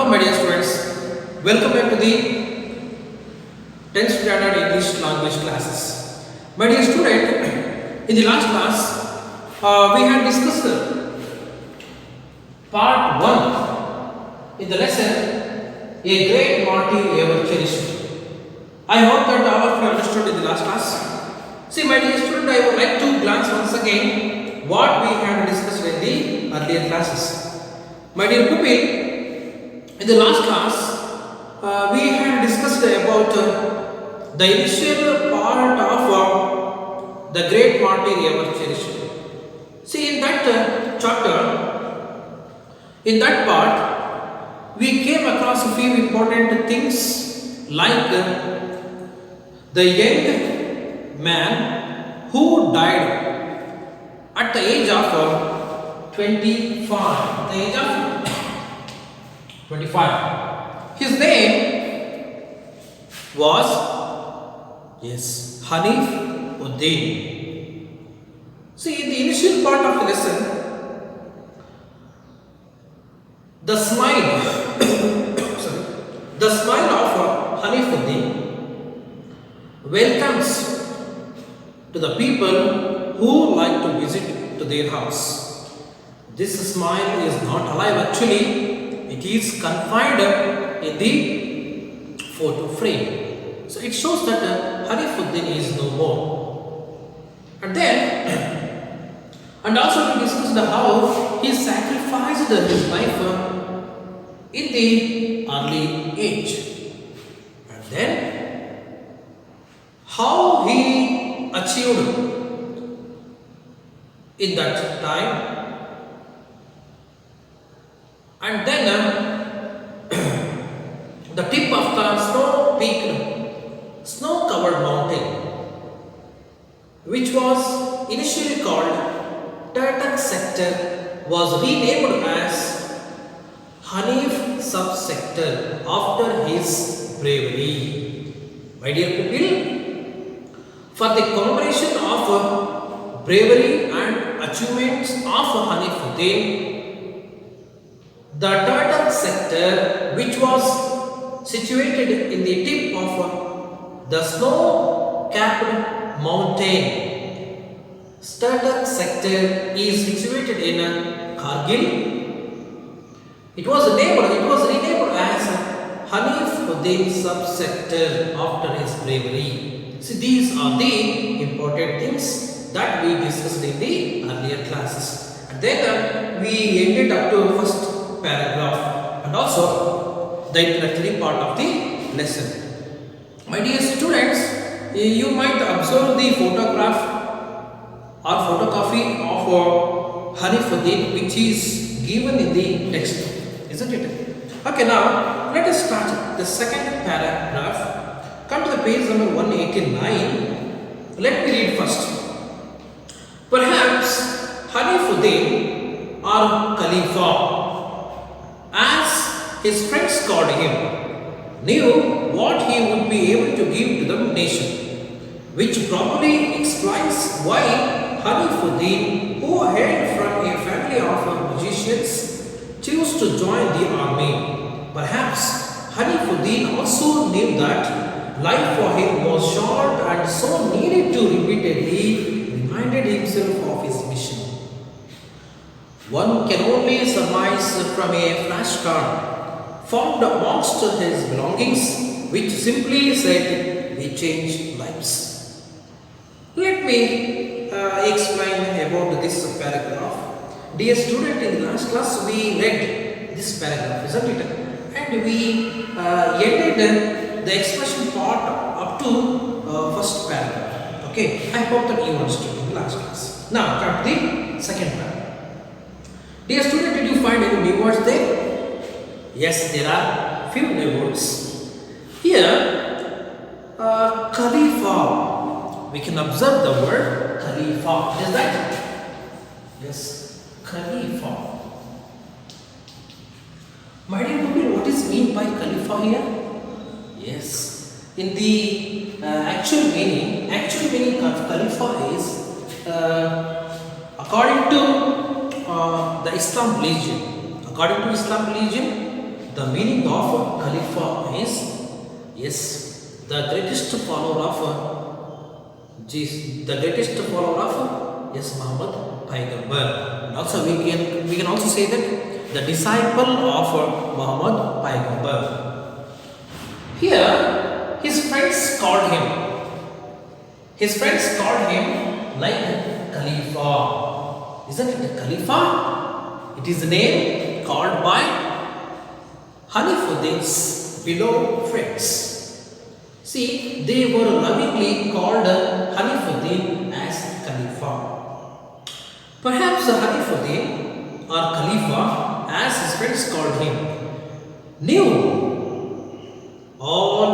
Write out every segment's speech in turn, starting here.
Hello my dear students, welcome back to the 10th standard English language classes. My dear student, in the last class we had discussed part 1 in the lesson A Great Martyr Ever Cherished. I hope that all of you understood in the last class. See my dear student, I would like to glance once again what we had discussed in the earlier classes. My dear pupil, in the last class, we had discussed about the initial part of the great martyr ever cherished. See, in that chapter, in that part, we came across a few important things like the young man who died at the age of 25. The age of 25. His name was Hanif Uddin. See, in the initial part of the lesson, the smile, the smile of Hanif Uddin welcomes to the people who like to visit to their house. This smile is not alive actually. It is confined in the photo frame. So it shows that Hanif Uddin is no more. And then, and also we discussed how he sacrificed his life in the early age. And then, how he achieved in that time. And then the tip of the snow-peaked, snow-covered mountain, which was initially called Turtle Sector, was renamed as Hanif Subsector after his bravery. My dear pupil, for the commemoration of bravery and achievements of Hanif Uddin, the Turtle Sector, which was situated in the tip of the snow-capped mountain, Turtle Sector is situated in Kargil. It was renamed as Hanif Uddin Subsector after his bravery. See, these are the important things that we discussed in the earlier classes. And then we ended up to first paragraph and also the introductory part of the lesson. My dear students, you might observe the photograph or photocopy of Hanif Uddin which is given in the textbook, isn't it? Okay, now let us start the second paragraph. Come to the page number 189. Let me read first. Perhaps Hanif Uddin or Khalifa, as his friends called him, knew what he would be able to give to the nation, which probably explains why Hanif Uddin, who hailed from a family of musicians, chose to join the army. Perhaps Hanif Uddin also knew that life for him was short and so needed to repeatedly reminded himself of his mission. One can only surmise from a flashcard found amongst his belongings, which simply said, "We change lives." Let me explain about this paragraph. Dear student, in the last class we read this paragraph, isn't it? And we ended the expression part up to first paragraph. Okay, I hope that you understood in the last class. Now come to the second paragraph. Dear student, did you find any new words there? Yes, there are few new words. Here, Khalifa. We can observe the word Khalifa. Is that? Yes, Khalifa. My dear pupil, what is meant by Khalifa here? Yes, in the actual meaning of Khalifa is according to the Islam religion. According to Islam religion, The meaning of Khalifa is, yes, the greatest follower of the greatest follower of, yes, Muhammad Paigambar. And also we can also say that the disciple of Muhammad Paigambar. Here, his friends called him. His friends called him like Khalifa. Isn't it Khalifa? It is the name called by Hanifuddin's beloved friends. See, they were lovingly called Hanifuddin as Khalifa. Perhaps Hanifuddin or Khalifa, as his friends called him, knew all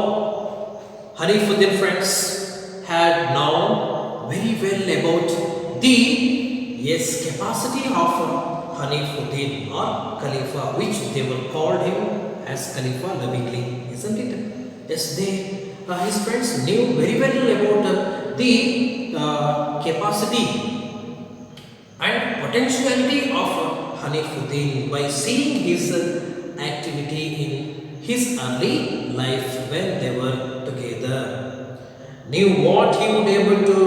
Hanifuddin friends had known very well about the, yes, capacity of Hanifuddin or Khalifa, which they were called him as Khalifa lovingly, isn't it? Yes, his friends knew very well about the capacity and potentiality of Hanifuddin by seeing his activity in his early life when they were together. Knew what he would be able to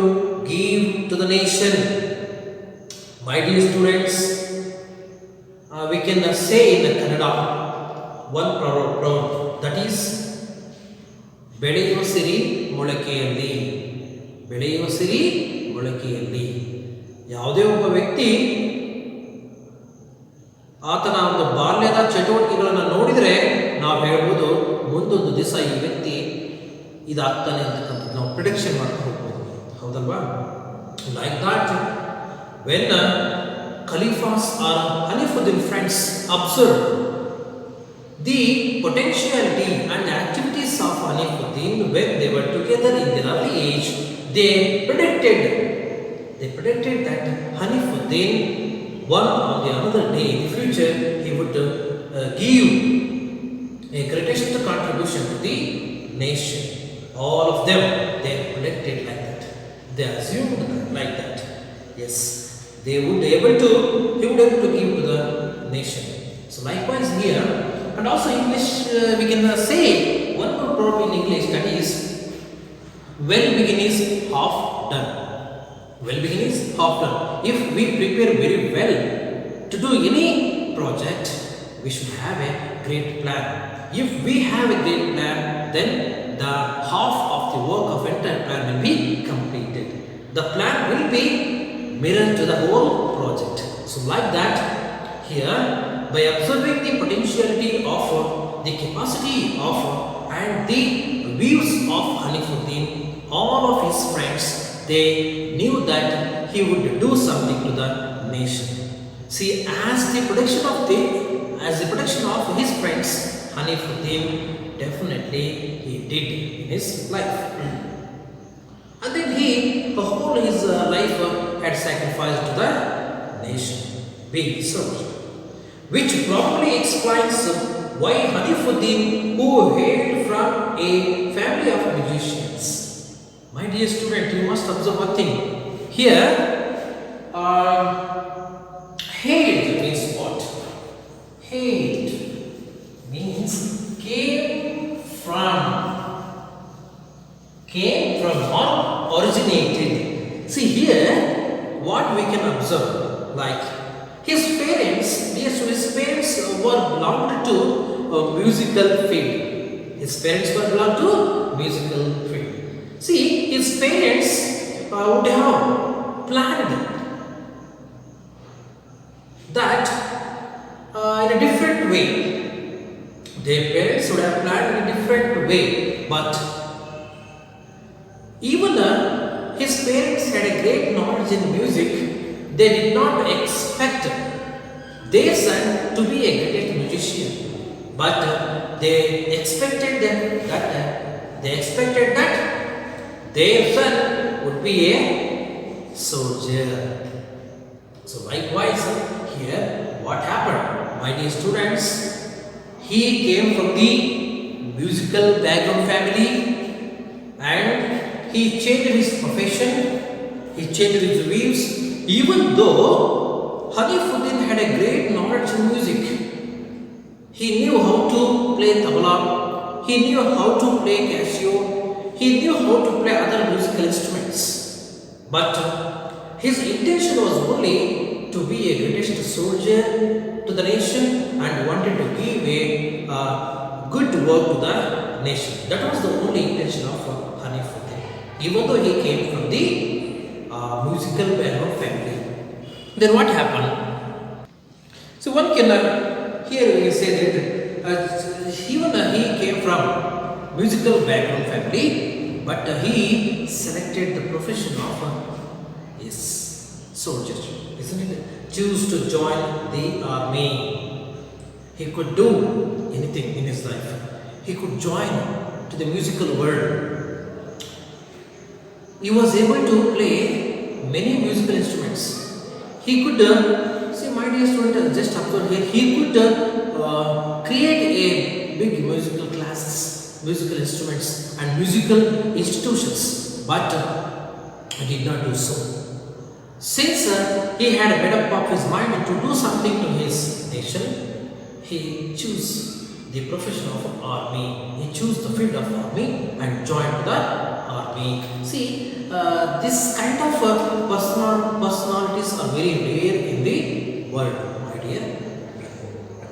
give to the nation. My dear students, we can say in Kannada one proverb, that is ಬೆಳೆಯುವ ಸಿರಿ ಮೊಳಕೆಯಲ್ಲಿ. ಬೆಳೆಯುವ ಸಿರಿ ಮೊಳಕೆಯಲ್ಲಿ. ಯಾವುದೇ ಒಬ್ಬ ವ್ಯಕ್ತಿ ಆತನ ಒಂದು ಬಾಲ್ಯದ ಚಟುವಟಿಕೆಗಳನ್ನು ನೋಡಿದರೆ ನಾವು ಹೇಳ್ಬೋದು ಮುಂದೊಂದು ದಿವಸ ಈ ವ್ಯಕ್ತಿ ಇದಾಗ್ತಾನೆ ಅಂತಕ್ಕಂಥದ್ದು ನಾವು ಪ್ರಿಡಿಕ್ಷನ್ ಮಾಡ್ತಾ ಹೋಗ್ಬೋದು, ಹೌದಲ್ವಾ? Like that when Khalifas or Hanifuddin friends observed the potentiality and activities of Hanifuddin when they were together in their early age, they predicted that Hanifuddin one or the another day in the future he would give a greatest contribution to the nation. All of them, they predicted like that. They assumed like that. Yes, he would be able to give to the nation. So likewise here, and also English, we can say one more proverb in English, that is, well begin is half done. Well begin is half done. If we prepare very well to do any project, we should have a great plan. If we have a great plan, then the half of the work of entire plan will be completed. The plan will be mirrored to the whole project. So like that, here, by observing the potentiality of the capacity of and the views of Hanifuddin, all of his friends, they knew that he would do something to the nation. See, as the prediction of his friends, Hanifuddin definitely he did in his life. And then he, the whole his life had sacrificed to the nation, being served. Which probably explains why Hanifuddin, who hailed from a family of musicians. My dear student, you must observe one thing. Here, hailed means what? Hailed means came from or originated. See here, what we can observe, like his parents were belonged to a musical field. His parents were belonged to musical field. See, his parents would have planned that in a different way. Their parents would have planned in a different way, but even his parents had a great knowledge in music. They did not expect their son to be a great musician, but they expected that their son would be a soldier. So likewise here, what happened, my dear students? He came from the musical background family and he changed his profession, he changed his views. Even though Hanifuddin had a great knowledge in music, He knew how to play tabla, he knew how to play casio, he knew how to play other musical instruments. But his intention was only to be a greatest soldier to the nation and wanted to give a good work to the nation. That was the only intention of Hanifuddin, even though he came from the musical background family. Then what happened? So one can here we say that even he came from musical background family, but he selected the profession of his soldier, isn't it? Choose to join the army. He could do anything in his life. He could join to the musical world. He was able to play many musical instruments. He could see, my dear student, just observe here. He could create a big musical classes, musical instruments, and musical institutions, but he did not do so. Since he had made up of his mind to do something to his nation, he chose the profession of army. He chose the field of army and joined the army. See, this kind of personalities are very rare in the world, my dear.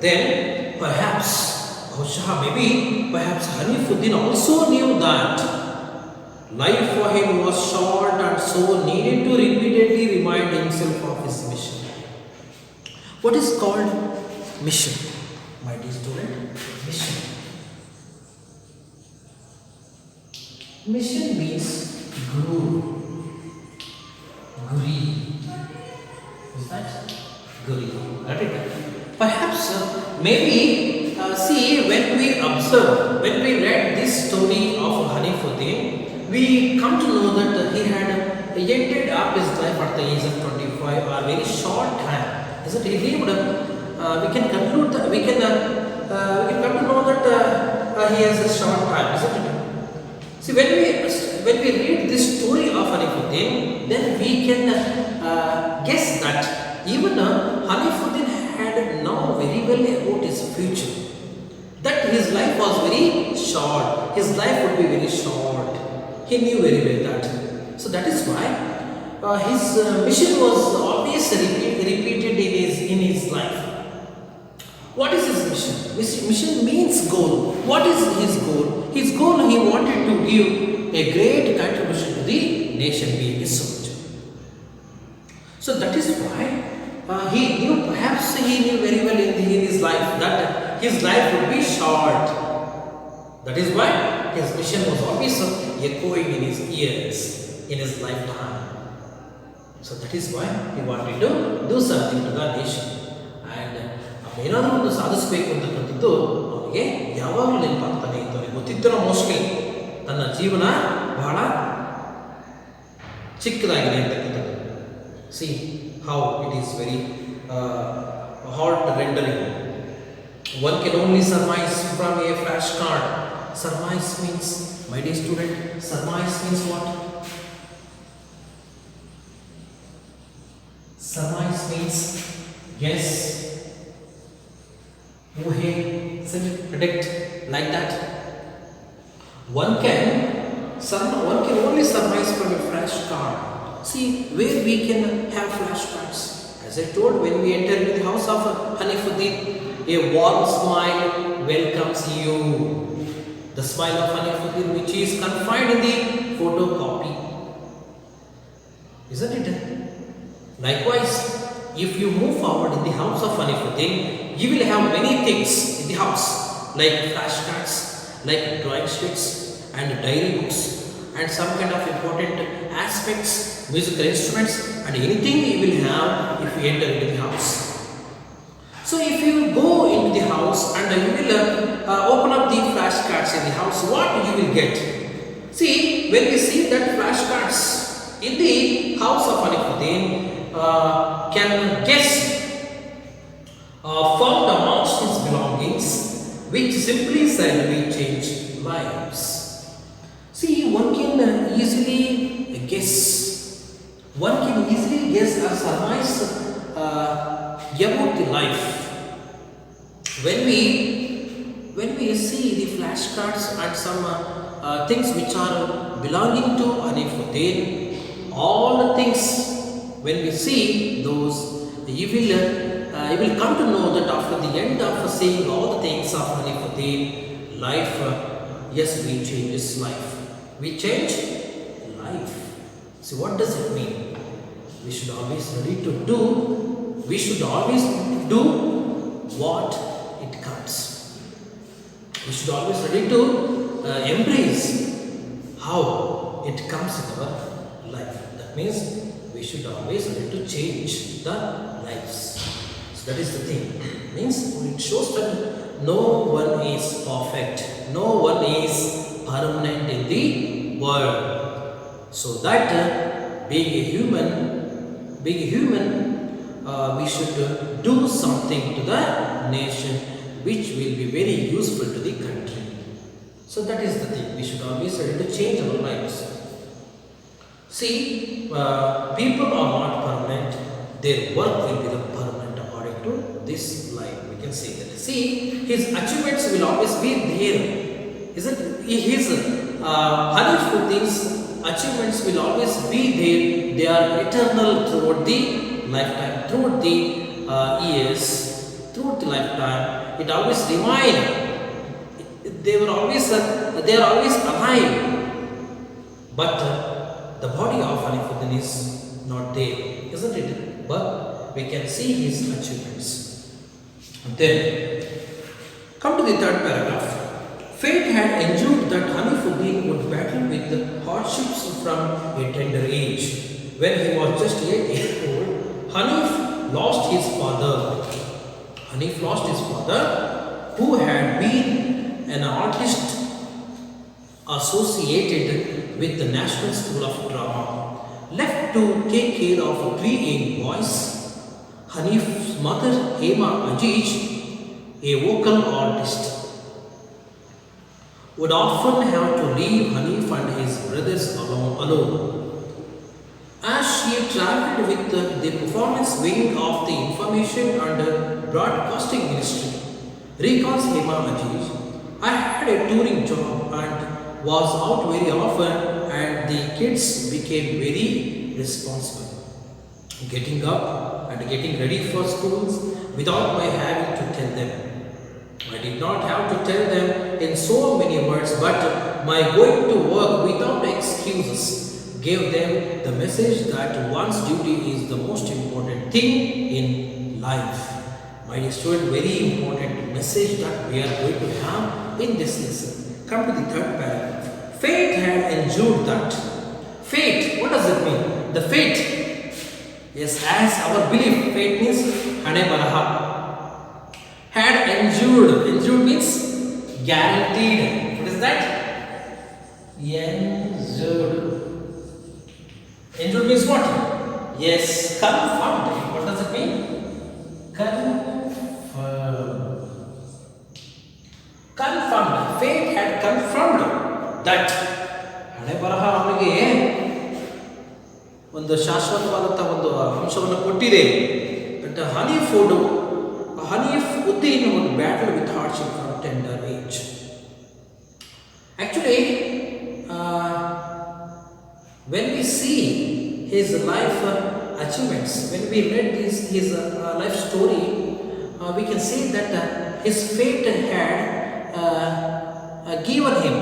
Then perhaps Hanifuddin also knew that life for him was short and so needed to repeatedly remind himself of his mission. What is called mission, my dear student? Mission. Mission means guru. Guri. Is that? Guri. Got it? Perhaps, maybe, see, when we observe, when we read this story of Hanifuddin, we come to know that he had ended up his life at the age of 25, or very short time. Isn't it? He lived, we can conclude that, we can come to know that he has a short time, isn't it? See, when we read this story of Hanifuddin, then we can guess that even Hanifuddin had known very well about his future. That his life was very short. His life would be very short. He knew very well that. So that is why his mission was always repeated in his life. What is his mission? Mission means goal. What is his goal? His goal, he wanted to give a great contribution to the nation being a soldier. So that is why he knew, perhaps he knew very well in his life that his life would be short. That is why his mission was always echoing in his ears in his lifetime. So that is why he wanted to do something to the nation. And ಏನಾದರೂ ಒಂದು ಸಾಧಿಸಬೇಕು ಅಂತಕ್ಕಂಥದ್ದು ಅವನಿಗೆ ಯಾವಾಗಲೂ ನೆನಪಾಗ್ತಾನೆ ಇತ್ತು. ಅವನಿಗೆ ಗೊತ್ತಿದ್ದರೋ mostly ತನ್ನ ಜೀವನ ಬಹಳ ಚಿಕ್ಕದಾಗಿದೆ ಅಂತಕ್ಕಂಥದ್ದು. C how it is very heart rendering. One can only surmise from a flashcard. Surmise means, my dear student, surmise means what? Surmise means guess, predict, like that. One can only surmise from a flashcard. See, where we can have flashcards. As I told, when we enter into the house of Hanifuddin, a warm smile welcomes you. The smile of Hanifuddin, which is confined in the photocopy. Isn't it? Likewise, if you move forward in the house of Hanifuddin, you will have many things in the house, like flashcards, like drawing sheets and diary books, and some kind of important aspects, musical instruments, and anything you will have if you enter into the house. So if you go into the house and you will open up the flashcards in the house, what you will get? See, when we see that flashcards in the house of Hanifuddin, can guess found amongst his belongings, which simply said we change lives. See, one can easily guess. One can easily guess or surmise about the life when we when we see the flashcards and some things which are belonging to Hanifuddin, all the things, when we see those, you will come to know that after the end of seeing all the things of Hanifuddin, life, yes, we change his life. We change life. See, what does it mean? We should always ready to do. We should always do what it comes. We should always ready to embrace how it comes in our life. That means we should always ready to change the lives. So that is the thing. Means it shows that no one is perfect. No one is permanent in the world. So that being a human, we should do something to the nation which will be very useful to the country. So that is the thing. We should always ready to change our lives. See, people are not permanent. Their work will be the permanent according to this life. We can say that. See, his achievements will always be there. Isn't his Hanifuddin's achievements will always be there. They are eternal throughout the lifetime, throughout the years, throughout the lifetime. It always remain. They are always alive. But the body of Hanifuddin is not there, isn't it? But we can see his achievements. Then come to the third paragraph. Fate had ensured that Hanifuddin would battle with the hardships from a tender age. When he was just 8 years old, Hanif lost his father, who had been an artist associated with the National School of Drama. Left to take care of 3 young boys, Hanif's mother, Hema Aziz, a vocal artist, would often have to leave Hanif and his brothers alone. As she travelled with the performance wing of the Information and Broadcasting Ministry, recalls Hema Aziz, I had a touring job and was out very often, and the kids became very responsible, getting up and getting ready for schools without my having to tell them. I did not have to tell them in so many words, but my going to work without excuses gave them the message that one's duty is the most important thing in life. My dear student, very important message that we are going to have in this lesson. Come to the third paragraph. Fate had endured that. Fate, what does it mean? The fate. Yes, as our belief, fate means Hane Baraha. Had endured. Endured means guaranteed. What is that? Endured. Endured means what? Yes, confirmed. What does it mean? Confirmed. Confirmed. Fate had confirmed that. Hane Baraha ಅವನಿಗೆ ಒಂದು ಶಾಶ್ವತವಾದಂತಹ ಒಂದು ಅಂಶವನ್ನು ಕೊಟ್ಟಿದೆ. But Hanifuddin would battle with hardship from tender age. Actually, when we see his life achievements, when we read his life story, we can see that his fate had given him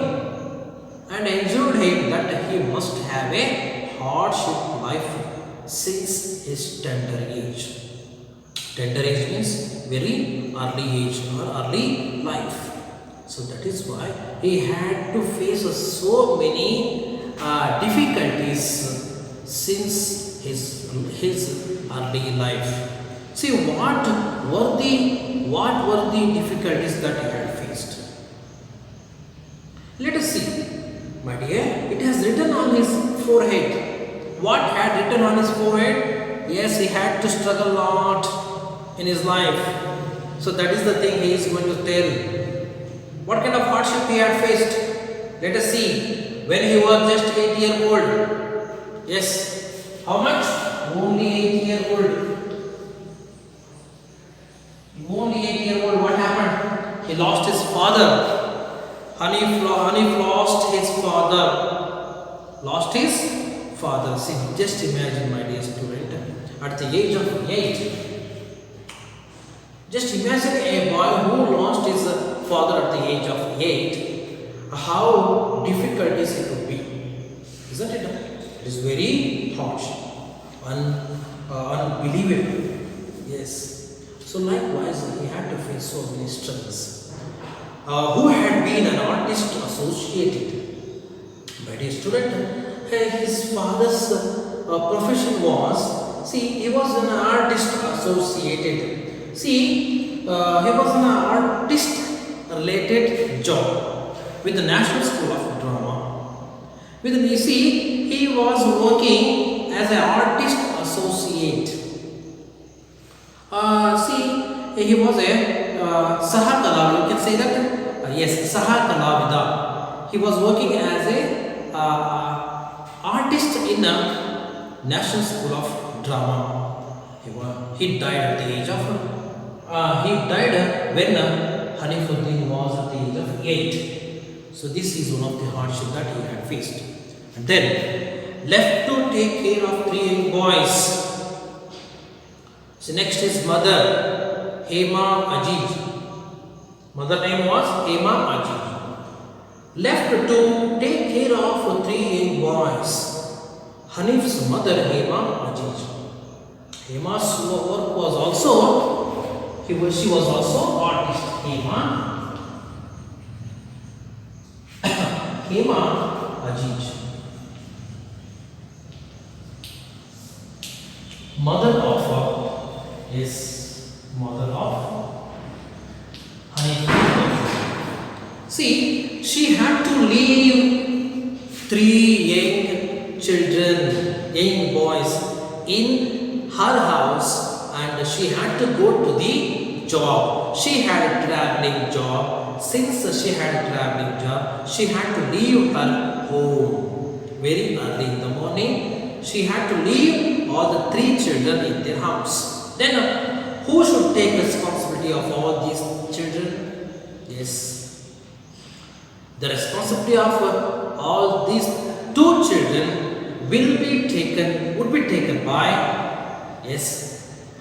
and ensured him that he must have a hardship life since his tender age. Tender age means very early age or early life. So that is why he had to face so many difficulties since his early life. See, what were the difficulties that he had faced? Let us see, my dear. It has written on his forehead. What had written on his forehead? Yes, he had to struggle a lot in his life. So that is the thing he is going to tell. What kind of hardship he had faced? Let us see. When he was just 8 years old. Yes. How much? Only 8 years old. Only 8 years old. What happened? He lost his father. Hanif lost his father. Lost his father. See, just imagine, my dear student, at the age of 8. Just imagine a boy who lost his father at the age of 8. How difficult is it to be? Isn't it? It is very harsh. Unbelievable. Yes. So likewise, he had to face so many struggles. Who had been an artist associated? My dear student, his father's profession was, see, he was an artist associated. See, he was an artist related job with the National School of Drama. You see, he was working as an artist associate. See, he was a Saha Kalavida. You can say that? Yes, Saha Kalavida. He was working as a artist in a National School of Drama. He died at the age of, he died when Hanifuddin was at the age of 8. So this is one of the hardships that he had faced. And then left to take care of 3 young boys. So next is mother, Hema Ajij. Mother name was Hema Ajij. Left to take care of 3 young boys. Hanif's mother, Hema Ajij. Hema's work was also, she was also artist. Hema Ajij. Mother of Hanif. See, she had to leave 3 young children, young boys in her house, and she had to go to the job. She had a traveling job. Since she had a traveling job, she had to leave her home very early in the morning. She had to leave all the 3 children in their house. Then who should take responsibility of all these children? Yes, the responsibility of all these 2 children would be taken by, yes,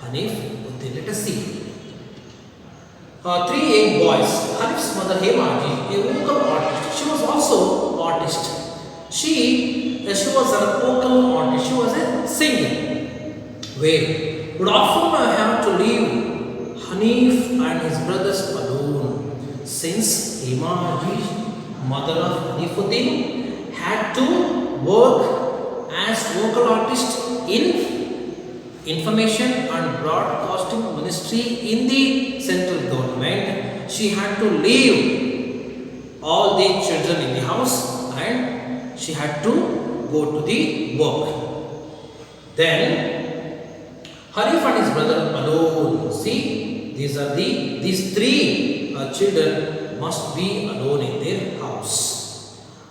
Hanifuddin. Let us see. 3 young boys. Hanif's mother Hema Ajij, a vocal artist. She was also artist. She was a vocal artist. She was a singer. Where would often have to leave Hanif and his brothers alone, since Hema Ajij, mother of Hanifuddin, had to work as vocal artist in Information and Broadcasting Ministry in the central government. She had to leave all the children in the house and she had to go to the work. Then Hanif and his brother alone. See, these 3 children must be alone in their house.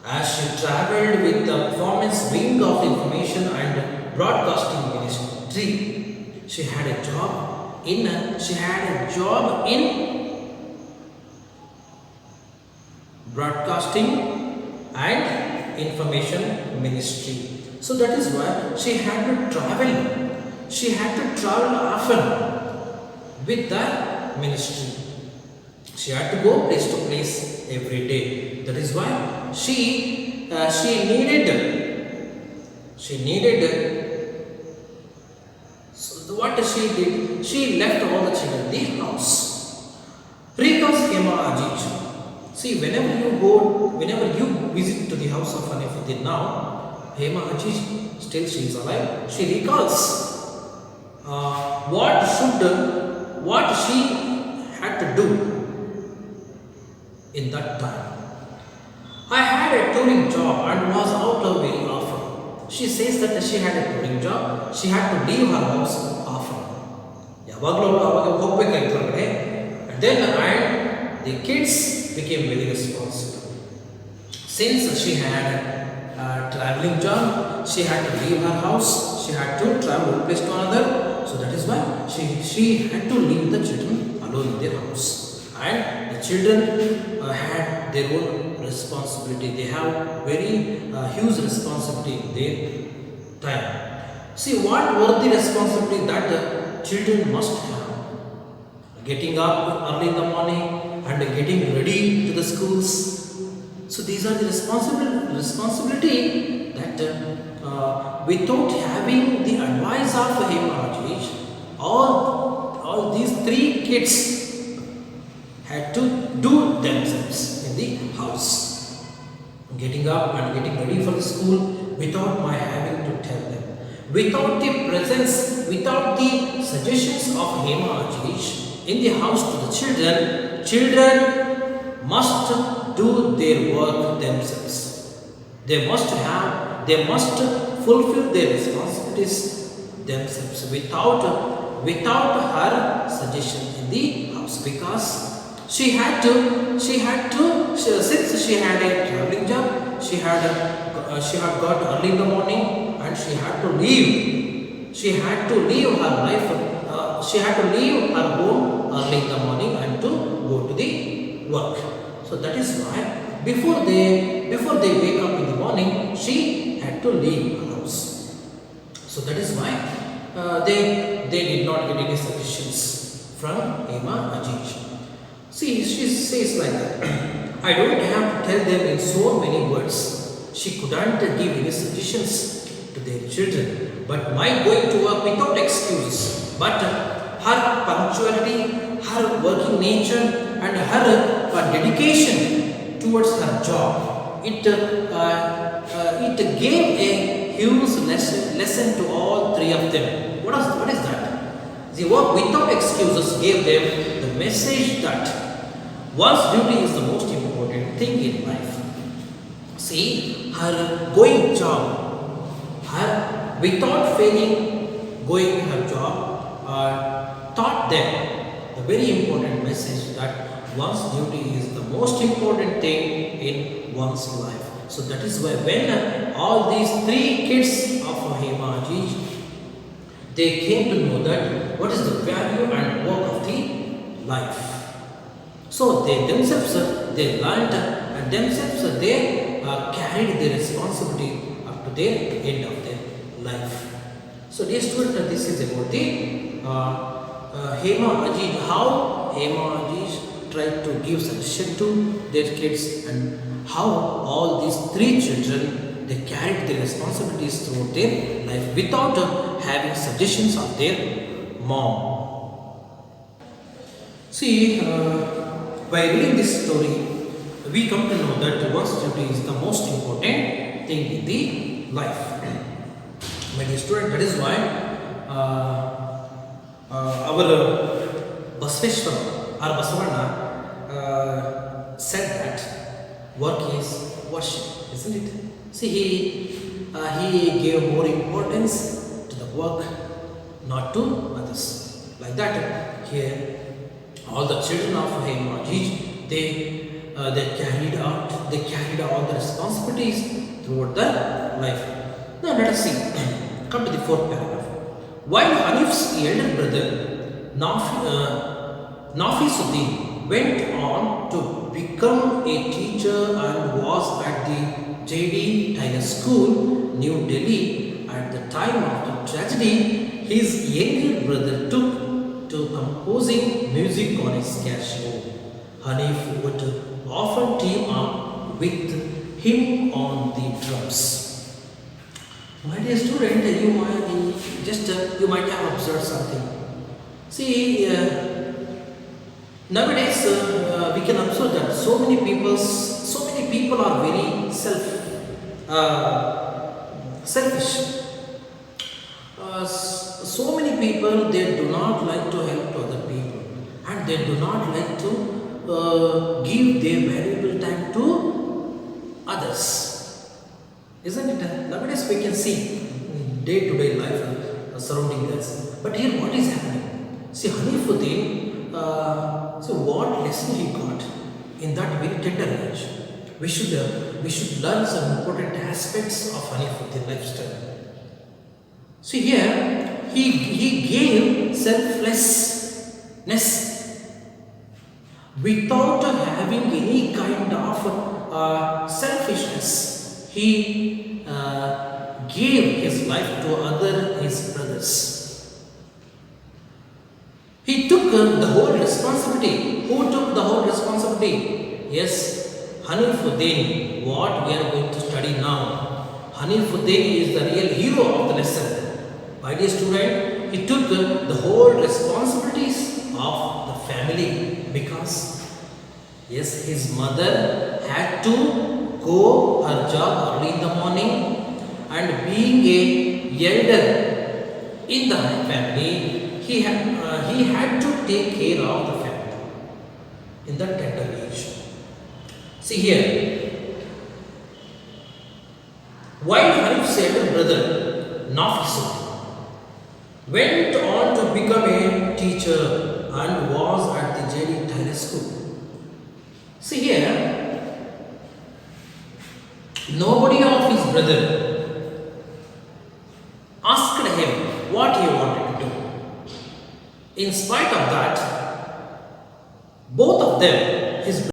As she travelled with the performance wing of Information and Broadcasting Ministry, she had a job in Broadcasting and Information Ministry. So that is why she had to travel. She had to travel often with the ministry. She had to go place to place every day. That is why she needed. So what she did? She left all the children in the house. Recalls Hema Ajij. See, whenever you visit to the house of Hanifuddin now, Hema Ajij, still she is alive. She recalls what she had to do in that time. I had a touring job and was out of very often. She says that she had a touring job. She had to leave her house often. And then the kids became very responsible. Since she had a traveling job, she had to leave her house. She had to travel one place to another. So that is why she had to leave the children alone in their house. And the and children had their own responsibility. They have very huge responsibility in their time. See, what were the responsibility that the children must have? Getting up early in the morning and getting ready to the schools. So these are the responsibility that without having the advice of him, all these three kids had to do themselves in the house. Getting up and getting ready for the school without my having to tell them. Without the presence, without the suggestions of Hema Ajish in the house to the children must do their work themselves. They must fulfill their responsibilities themselves without her suggestion in the house, because since she had a traveling job, she had got early in the morning and she had to leave. She had to leave her life. She had to leave her home early in the morning and to go to the work. So that is why before they wake up in the morning, she had to leave her house. So that is why they did not get any suggestions from Hema Ajish. See, she says like that. I don't have to tell them in so many words. She couldn't give any suggestions to their children. But my going to work without excuse, but her punctuality, her working nature, and her dedication towards her job, it gave a huge lesson to all three of them. What is that? The work without excuses gave them the message that one's duty is the most important thing in life. See, her going job, her without failing going her job, taught them the very important message that one's duty is the most important thing in one's life. So that is why when all these three kids of Hema Ajish, they came to know that what is the value and work of the life. So they themselves, they learned and themselves they carried their responsibility up to their end of their life. So dear student, this is about the Hema Ajish, how Hema Ajish tried to give suggestion to their kids and how all these three children, they carried their responsibilities throughout their life without having suggestions of their mom. See, by reading this story, we come to know that one's duty is the most important thing in the life. My dear student, that is why our Basveshwara or Basavana said that work is worship, isn't it? See, he gave more importance to the work, not to others. Like that, here, all the children of Hema Ajish, they carried all the responsibilities throughout their life. Now let us see. Come to the fourth paragraph. While Hanif's elder brother Nafisuddin went on to become a teacher and was at the J.D. Taylor School, New Delhi, at the time of the tragedy, his younger brother took to composing music on his Casio. Hanif would often team up with him on the drums. My dear student, you might have observed something. See, nowadays we can observe that so many people are very selfish. So many people, they do not like to help to other people, and they do not like to give their valuable time to others. Isn't it? Nowadays we can see day-to-day life surrounding us. But here what is happening? See, Hanifuddin, so what lesson he got in that very tender age? We should learn some important aspects of Hanifuddin lifestyle. See here, he gave selflessness without having any kind of selfishness. He gave his life to other his brothers. He took the whole responsibility. Who took the whole responsibility? Yes, Hanifuddin, what we are going to study now. Hanifuddin is the real hero of the lesson. My dear student, he took the whole responsibilities of the family because, yes, his mother had to go her job early in the morning, and being a elder in the family, he had to take care of the family in the tender age. See here, while Hanif's elder brother Nafisuddin went on to become a teacher and was at the Jeli School. See here, nobody of his brother asked him what he wanted to do. In spite of that, both of them, his